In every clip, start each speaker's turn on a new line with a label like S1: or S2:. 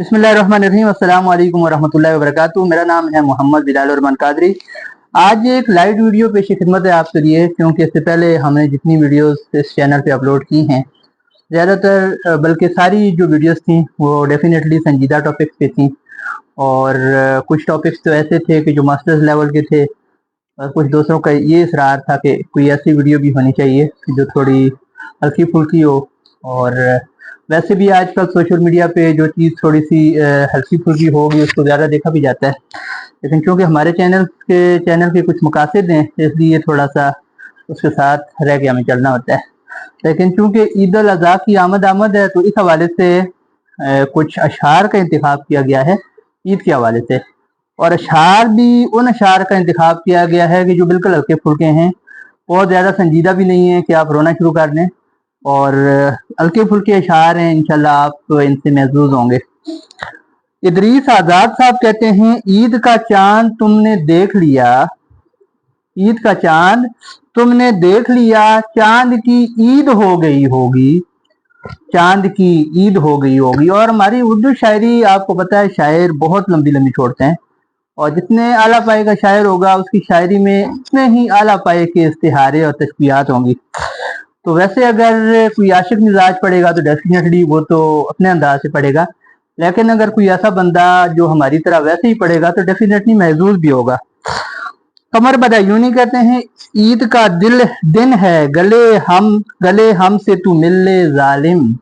S1: बिस्मिल्लाहिर्रहमानिर्रहीम। अस्सलाम वालेकुम वरहमतुल्लाहि वबरकातुहू। मेरा नाम है मोहम्मद बिलाल उर्रहमान कादरी। आज एक लाइव वीडियो पेश खिदमत है आपके लिए, क्योंकि इससे पहले हमने जितनी वीडियोस इस चैनल पे अपलोड की हैं, ज़्यादातर बल्कि सारी जो वीडियोस थी वो डेफिनेटली संजीदा टॉपिक्स पे थी, और कुछ टॉपिक्स तो ऐसे थे कि जो मास्टर्स लेवल के थे, और कुछ दोस्तों का ये इसरार था कि कोई ऐसी वीडियो भी होनी चाहिए जो थोड़ी हल्की फुल्की हो। और वैसे भी आजकल सोशल मीडिया पे जो चीज़ थोड़ी सी हल्की फुल्की होगी उसको ज़्यादा देखा भी जाता है, लेकिन क्योंकि हमारे चैनल के कुछ मकासद हैं, इसलिए थोड़ा सा उसके साथ रह के हमें चलना होता है। लेकिन चूंकि ईद उल अज़हा की आमद है, तो इस हवाले से कुछ अशआर का इंतखाब किया गया है ईद के हवाले से, और अशआर भी उन अशआर का इंतखाब किया गया है कि जो बिल्कुल हल्के फुल्के हैं, बहुत ज़्यादा संजीदा भी नहीं है कि आप रोना शुरू कर दें, और हल्के फुल्के अशआर हैं, इंशाल्लाह आप इनसे महजूज होंगे। इदरीस आजाद साहब कहते हैं, ईद का चांद तुमने देख लिया, ईद का चांद तुमने देख लिया, चांद की ईद हो गई होगी, चांद की ईद हो गई होगी। और हमारी उर्दू शायरी आपको पता है, शायर बहुत लंबी लंबी छोड़ते हैं, और जितने आला पाए का शायर होगा उसकी शायरी में उतने ही आला पाए के इस्तिहारे और तशबीहात होंगी। तो वैसे अगर कोई आशिक मिजाज पढ़ेगा तो डेफिनेटली वो तो अपने अंदाज से पढ़ेगा, लेकिन अगर कोई ऐसा बंदा जो हमारी तरह वैसे ही पढ़ेगा तो डेफिनेटली महजूज भी होगा। कमर बदायूनी कहते हैं, ईद का दिन है, गले हम से तू मिल ले जालिम,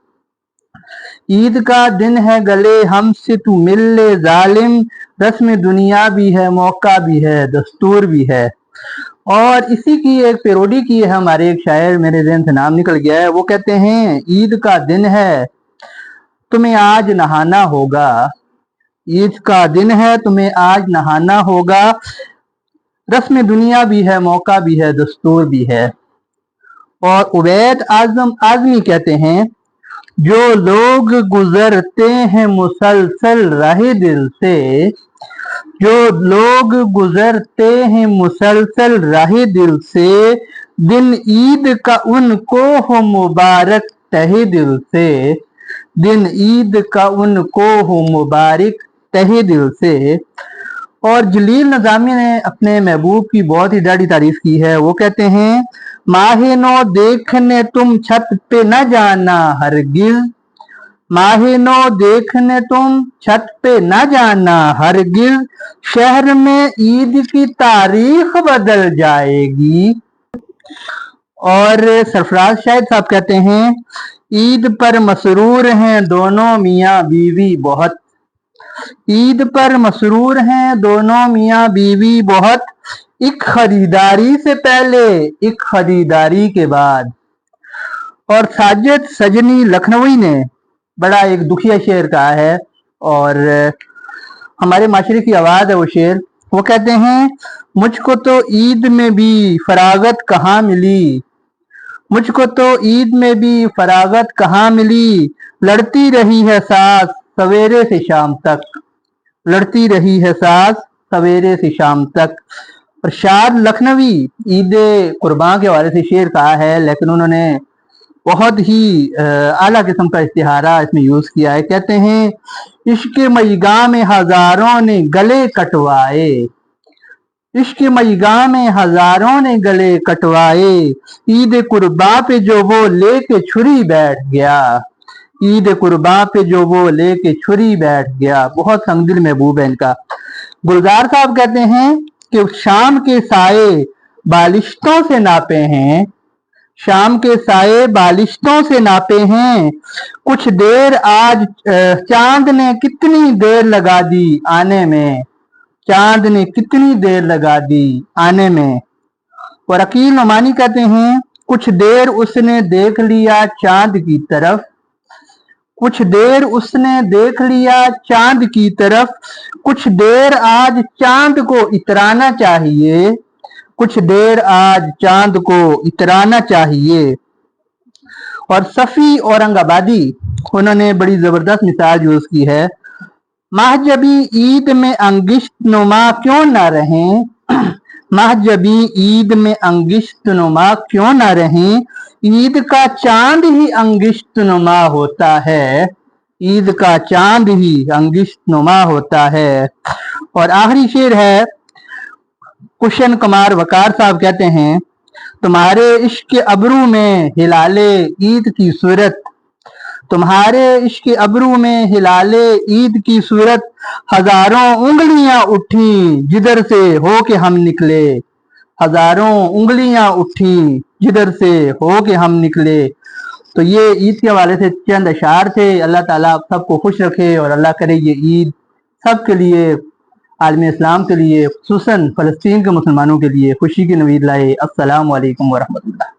S1: ईद का दिन है, गले हम से तू मिल ले जालिम, रस्म दुनिया भी है, मौका भी है, दस्तूर भी है। और इसी की एक पैरोडी की है हमारे एक शायर, मेरे ज़हन से नाम निकल गया है, वो कहते हैं, ईद का दिन है तुम्हें आज नहाना होगा, ईद का दिन है तुम्हें आज नहाना होगा, रस्म दुनिया भी है, मौका भी है, दस्तूर भी है। और उबैद आजमी कहते हैं, जो लोग गुजरते हैं मुसलसल राह दिल से, जो लोग गुजरते हैं मुसलसल राह दिल से, दिन ईद का उनको हो मुबारक तहे दिल से, दिन ईद का उनको हो मुबारक तहे दिल से। और जलील नजामी ने अपने महबूब की बहुत ही ज़्यादा तारीफ की है, वो कहते हैं, माहे नो देखने तुम छत पे न जाना हरगिज़, माहे नो देखने तुम छत पे न जाना हरगिज़, शहर में ईद की तारीख बदल जाएगी। और सरफराज शाहिद साहब कहते हैं, ईद पर मसरूर हैं दोनों मियाँ बीवी बहुत, ईद पर मसरूर हैं दोनों मियाँ बीवी बहुत, एक खरीदारी से पहले एक खरीदारी के बाद। और साजिद सजनी लखनवी ने बड़ा एक दुखिया शेर कहा है, और हमारे माशरे की आवाज है वो शेर। वो कहते हैं, मुझको तो ईद में भी फरागत कहाँ मिली, मुझको तो ईद में भी फरागत कहाँ मिली, लड़ती रही है सास सवेरे से शाम तक, लड़ती रही है सास सवेरे से शाम तक। प्रशाद लखनवी ईद कुर्बान के हवाले से शेर कहा है, लेकिन उन्होंने बहुत ही आला किस्म का इस्तिहारा इसमें यूज किया है। कहते हैं, इश्क मईगा में हजारों ने गले कटवाए, इश्क मईगा में हजारों ने गले कटवाए, ईद कुर्बा पे जो वो लेके छुरी बैठ गया, ईद कुर्बा पे जो वो लेके छुरी बैठ गया। बहुत संगदिल महबूब है इनका। गुलजार साहब कहते हैं कि शाम के साए बालिश्तों से नापे हैं, शाम के साए बालिश्तों से नापे हैं, कुछ देर आज चांद ने कितनी देर लगा दी आने में, चांद ने कितनी देर लगा दी आने में। और अकील नोमानी कहते हैं, कुछ देर उसने देख लिया चांद की तरफ, कुछ देर उसने देख लिया चांद की तरफ, कुछ देर आज चांद को इतराना चाहिए, कुछ देर आज चांद को इतराना चाहिए। और सफी औरंगाबादी, उन्होंने बड़ी जबरदस्त मिसाल यूज की है, महजबी ईद में अंगिश्त नुमा क्यों ना रहें, महजबी ईद में अंगिश्त नुमा क्यों ना रहें, ईद का चांद ही अंगिश्त नुमा होता है, ईद का चांद ही अंगिश्त नुमा होता है। और आखिरी शेर है, कुशन कुमार वकार साहब कहते हैं, तुम्हारे इश्क अबरू में हिलाले ईद की सूरत, तुम्हारे इश्क अबरू में हिलाले ईद की सूरत, हजारों उंगलियां उठी जिधर से हो के हम निकले, हजारों उंगलियां उठी जिधर से हो के हम निकले। तो ये ईद के हवाले से चंद अशार थे। अल्लाह ताला आप सबको खुश रखे और अल्लाह करे ये ईद सबके लिए, आलम इस्लाम के लिए, खुसूसन फ़लस्तीन के मुसलमानों के लिए खुशी की नवीद लाए। अस्सलामु अलैकुम वरहमतुल्लाह।